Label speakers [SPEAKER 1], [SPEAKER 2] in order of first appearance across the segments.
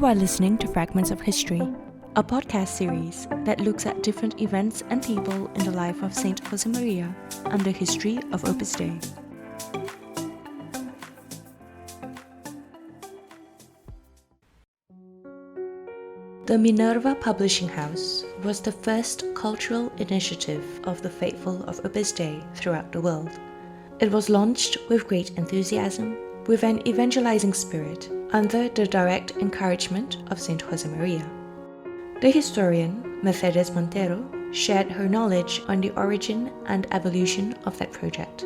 [SPEAKER 1] are listening to Fragments of History, a podcast series that looks at different events and people in the life of St Josemaría and the history of Opus Dei. The Minerva Publishing House was the first cultural initiative of the faithful of Opus Dei throughout the world. It was launched with great enthusiasm, with an evangelizing spirit, under the direct encouragement of Saint Josemaría. The historian, Mercedes Montero, shared her knowledge on the origin and evolution of that project.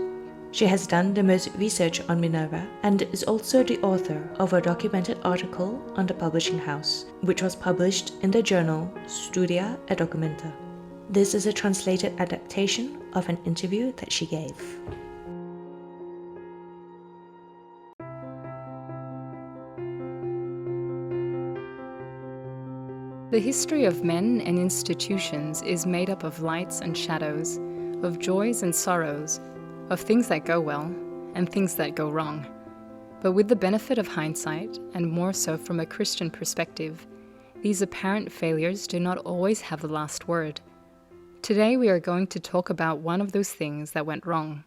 [SPEAKER 1] She has done the most research on Minerva and is also the author of a documented article on the publishing house, which was published in the journal Studia e Documenta. This is a translated adaptation of an interview that she gave.
[SPEAKER 2] The history of men and institutions is made up of lights and shadows, of joys and sorrows, of things that go well and things that go wrong. But with the benefit of hindsight, and more so from a Christian perspective, these apparent failures do not always have the last word. Today we are going to talk about one of those things that went wrong,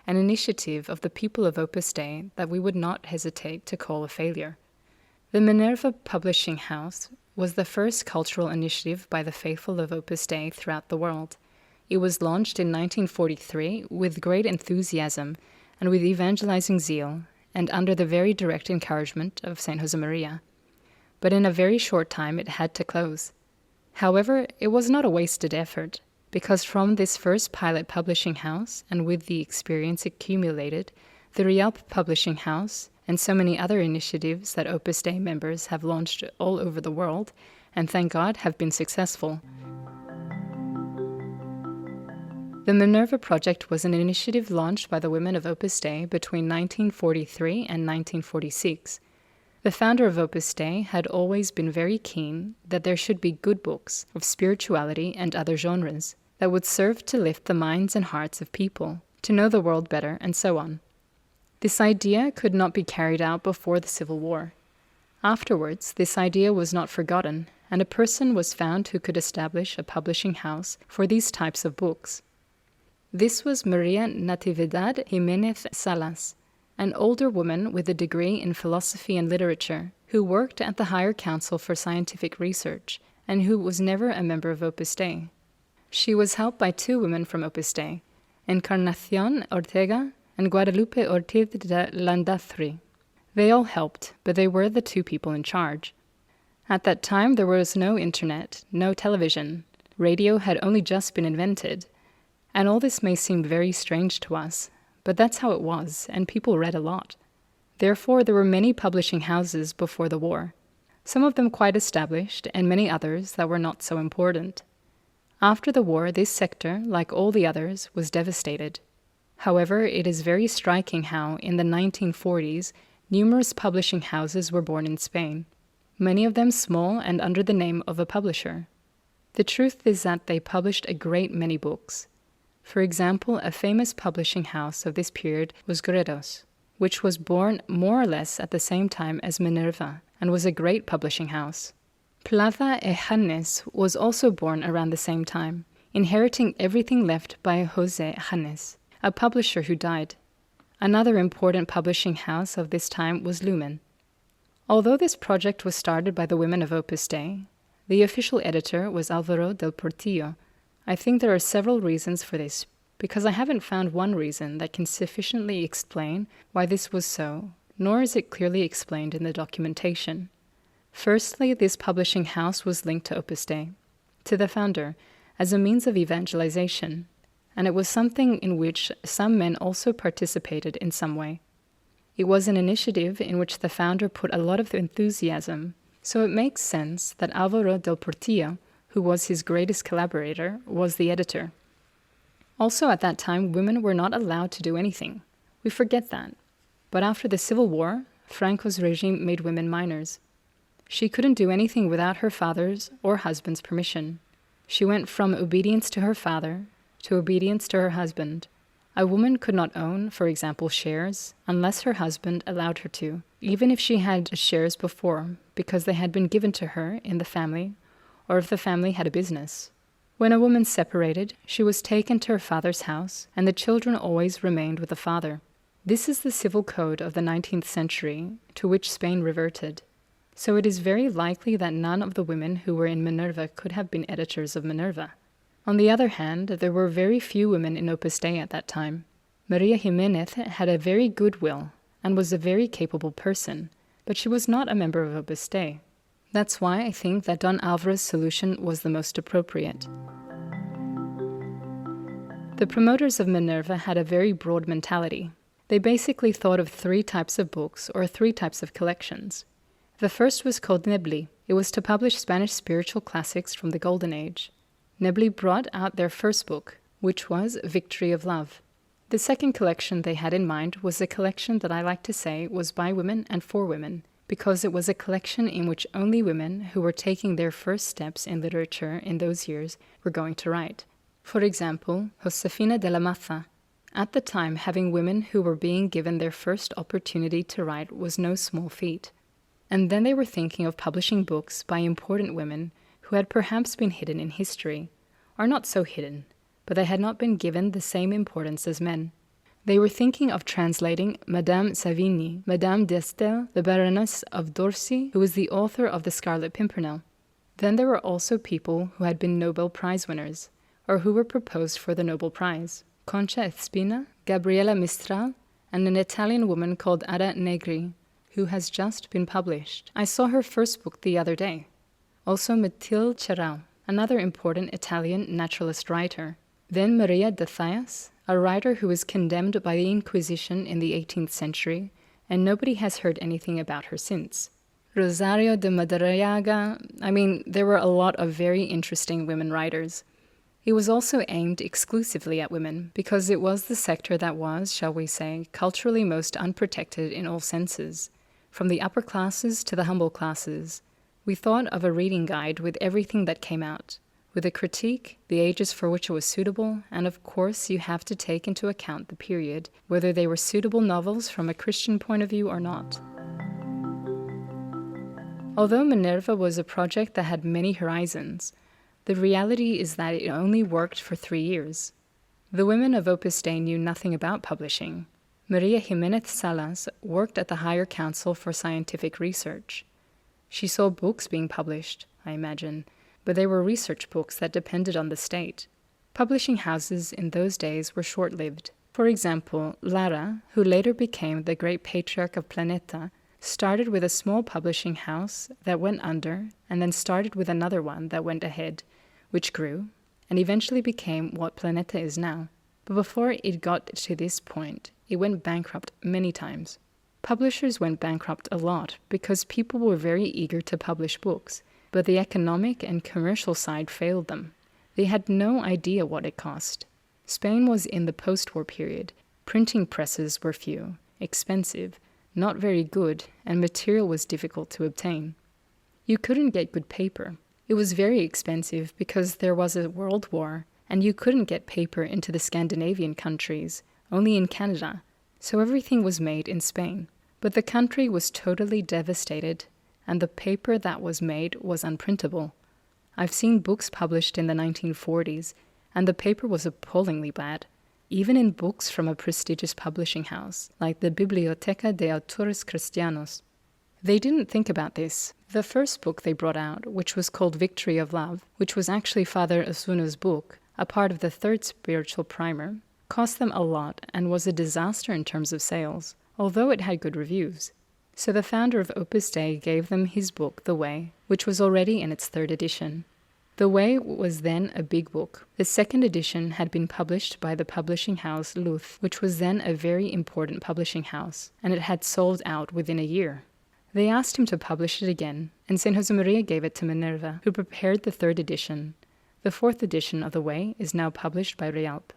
[SPEAKER 2] an initiative of the people of Opus Dei that we would not hesitate to call a failure. The Minerva Publishing House was the first cultural initiative by the faithful of Opus Dei throughout the world. It was launched in 1943 with great enthusiasm and with evangelizing zeal, and under the very direct encouragement of St Josemaría. But in a very short time it had to close. However, it was not a wasted effort, because from this first pilot publishing house, and with the experience accumulated, the Real Publishing House, and so many other initiatives that Opus Dei members have launched all over the world, and thank God have been successful. The Minerva Project was an initiative launched by the women of Opus Dei between 1943 and 1946. The founder of Opus Dei had always been very keen that there should be good books of spirituality and other genres that would serve to lift the minds and hearts of people, to know the world better, and so on. This idea could not be carried out before the Civil War. Afterwards, this idea was not forgotten, and a person was found who could establish a publishing house for these types of books. This was Maria Natividad Jimenez Salas, an older woman with a degree in philosophy and literature, who worked at the Higher Council for Scientific Research, and who was never a member of Opus Dei. She was helped by two women from Opus Dei, Encarnación Ortega and Guadalupe Ortiz de Landazuri. They all helped, but they were the two people in charge. At that time there was no internet, no television. Radio had only just been invented. And all this may seem very strange to us, but that's how it was, and people read a lot. Therefore there were many publishing houses before the war, some of them quite established, and many others that were not so important. After the war, this sector, like all the others, was devastated. However, it is very striking how, in the 1940s, numerous publishing houses were born in Spain, many of them small and under the name of a publisher. The truth is that they published a great many books. For example, a famous publishing house of this period was Gredos, which was born more or less at the same time as Minerva, and was a great publishing house. Plaza e Hannes was also born around the same time, inheriting everything left by José Hannes, a publisher who died. Another important publishing house of this time was Lumen. Although this project was started by the women of Opus Dei, the official editor was Álvaro del Portillo. I think there are several reasons for this, because I haven't found one reason that can sufficiently explain why this was so, nor is it clearly explained in the documentation. Firstly, this publishing house was linked to Opus Dei, to the founder, as a means of evangelization, and it was something in which some men also participated in some way. It was an initiative in which the founder put a lot of enthusiasm, so it makes sense that Álvaro del Portillo, who was his greatest collaborator, was the editor. Also at that time, women were not allowed to do anything. We forget that. But after the Civil War, Franco's regime made women minors. She couldn't do anything without her father's or husband's permission. She went from obedience to her father to obedience to her husband, A woman could not own, for example, shares unless her husband allowed her to, even if she had shares before, because they had been given to her in the family, or if the family had a business. When a woman separated, she was taken to her father's house, and the children always remained with the father. This is the civil code of the 19th century, to which Spain reverted. So it is very likely that none of the women who were in Minerva could have been editors of Minerva. On the other hand, there were very few women in Opus Dei at that time. Maria Jimenez had a very good will and was a very capable person, but she was not a member of Opus Dei. That's why I think that Don Alvaro's solution was the most appropriate. The promoters of Minerva had a very broad mentality. They basically thought of 3 types of books or 3 types of collections. The first was called Nebli. It was to publish Spanish spiritual classics from the Golden Age. Nebli brought out their first book, which was Victory of Love. The second collection they had in mind was a collection that I like to say was by women and for women, because it was a collection in which only women who were taking their first steps in literature in those years were going to write. For example, Josefina de la Maza. At the time, having women who were being given their first opportunity to write was no small feat. And then they were thinking of publishing books by important women who had perhaps been hidden in history, or not so hidden, but they had not been given the same importance as men. They were thinking of translating Madame Savigny, Madame d'Estel, the Baroness of Dorcy, who was the author of The Scarlet Pimpernel. Then there were also people who had been Nobel Prize winners, or who were proposed for the Nobel Prize. Concha Espina, Gabriela Mistral, and an Italian woman called Ada Negri, who has just been published. I saw her first book the other day. Also Mathilde Cheral, another important Italian naturalist writer. Then Maria de Zayas, a writer who was condemned by the Inquisition in the 18th century, and nobody has heard anything about her since. Rosario de Madariaga, there were a lot of very interesting women writers. It was also aimed exclusively at women, because it was the sector that was, shall we say, culturally most unprotected in all senses, from the upper classes to the humble classes. We thought of a reading guide with everything that came out, with a critique, the ages for which it was suitable, and of course you have to take into account the period, whether they were suitable novels from a Christian point of view or not. Although Minerva was a project that had many horizons, the reality is that it only worked for 3 years. The women of Opus Dei knew nothing about publishing. Maria Jimenez Salas worked at the Higher Council for Scientific Research. She saw books being published, I imagine, but they were research books that depended on the state. Publishing houses in those days were short-lived. For example, Lara, who later became the great patriarch of Planeta, started with a small publishing house that went under, and then started with another one that went ahead, which grew, and eventually became what Planeta is now. But before it got to this point, it went bankrupt many times. Publishers went bankrupt a lot because people were very eager to publish books, but the economic and commercial side failed them. They had no idea what it cost. Spain was in the post-war period. Printing presses were few, expensive, not very good, and material was difficult to obtain. You couldn't get good paper. It was very expensive because there was a world war, and you couldn't get paper into the Scandinavian countries, only in Canada, so everything was made in Spain. But the country was totally devastated, and the paper that was made was unprintable. I've seen books published in the 1940s, and the paper was appallingly bad, even in books from a prestigious publishing house, like the Biblioteca de Autores Cristianos. They didn't think about this. The first book they brought out, which was called Victory of Love, which was actually Father Osuna's book, a part of the third spiritual primer, cost them a lot and was a disaster in terms of sales, although it had good reviews. So the founder of Opus Dei gave them his book, The Way, which was already in its 3rd edition. The Way was then a big book. The 2nd edition had been published by the publishing house Luz, which was then a very important publishing house, and it had sold out within a year. They asked him to publish it again, and St Josemaria gave it to Minerva, who prepared the 3rd edition. The 4th edition of The Way is now published by Rialp.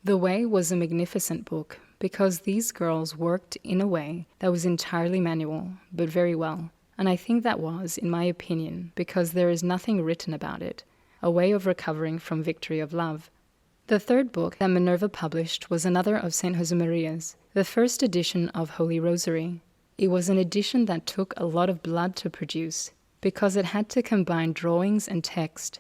[SPEAKER 2] The Way was a magnificent book, because these girls worked in a way that was entirely manual, but very well. And I think that was, in my opinion, because there is nothing written about it, a way of recovering from Victory of Love. The third book that Minerva published was another of St Josemaria's, the first edition of Holy Rosary. It was an edition that took a lot of blood to produce, because it had to combine drawings and text,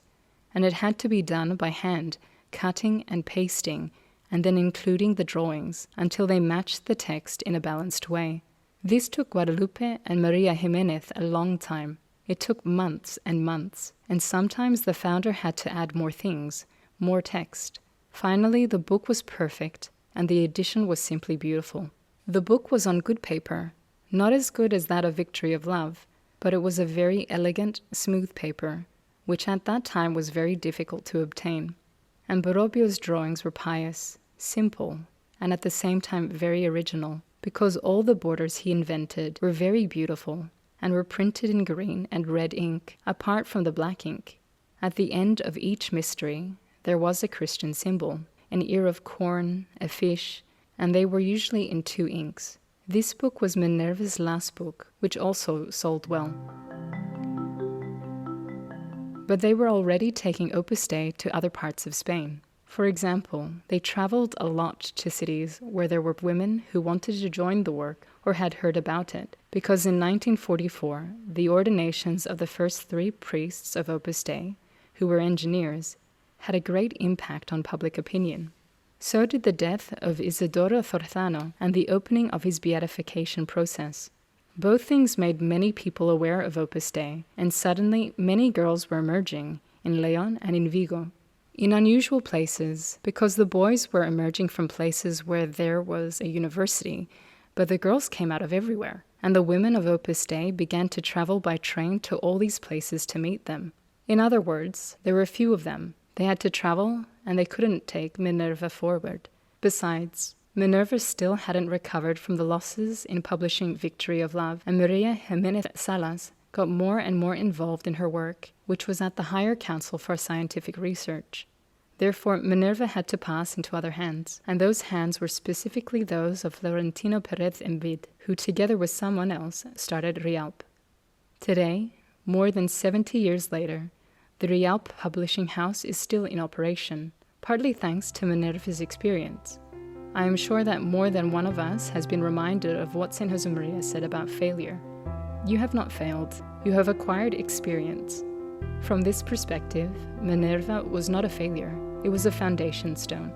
[SPEAKER 2] and it had to be done by hand, cutting and pasting, and then including the drawings until they matched the text in a balanced way. This took Guadalupe and Maria Jimenez a long time. It took months and months, and sometimes the founder had to add more things, more text. Finally, the book was perfect, and the edition was simply beautiful. The book was on good paper, not as good as that of Victory of Love, but it was a very elegant, smooth paper, which at that time was very difficult to obtain. And Barobbio's drawings were pious, simple, and at the same time very original, because all the borders he invented were very beautiful and were printed in green and red ink, apart from the black ink. At the end of each mystery, there was a Christian symbol, an ear of corn, a fish, and they were usually in 2 inks. This book was Minerva's last book, which also sold well. But they were already taking Opus Dei to other parts of Spain. For example, they traveled a lot to cities where there were women who wanted to join the work or had heard about it, because in 1944, the ordinations of the first 3 priests of Opus Dei, who were engineers, had a great impact on public opinion. So did the death of Isidoro Zorzano and the opening of his beatification process. Both things made many people aware of Opus Dei, and suddenly many girls were emerging in León and in Vigo, in unusual places, because the boys were emerging from places where there was a university, but the girls came out of everywhere, and the women of Opus Dei began to travel by train to all these places to meet them. In other words, there were few of them. They had to travel, and they couldn't take Minerva forward. Besides, Minerva still hadn't recovered from the losses in publishing Victory of Love, and Maria Jimenez Salas got more and more involved in her work, which was at the Higher Council for Scientific Research. Therefore, Minerva had to pass into other hands, and those hands were specifically those of Florentino Pérez Envid, who together with someone else started Rialp. Today, more than 70 years later, the Rialp publishing house is still in operation, partly thanks to Minerva's experience. I am sure that more than one of us has been reminded of what St Josemaria said about failure. You have not failed, you have acquired experience. From this perspective, Minerva was not a failure, it was a foundation stone.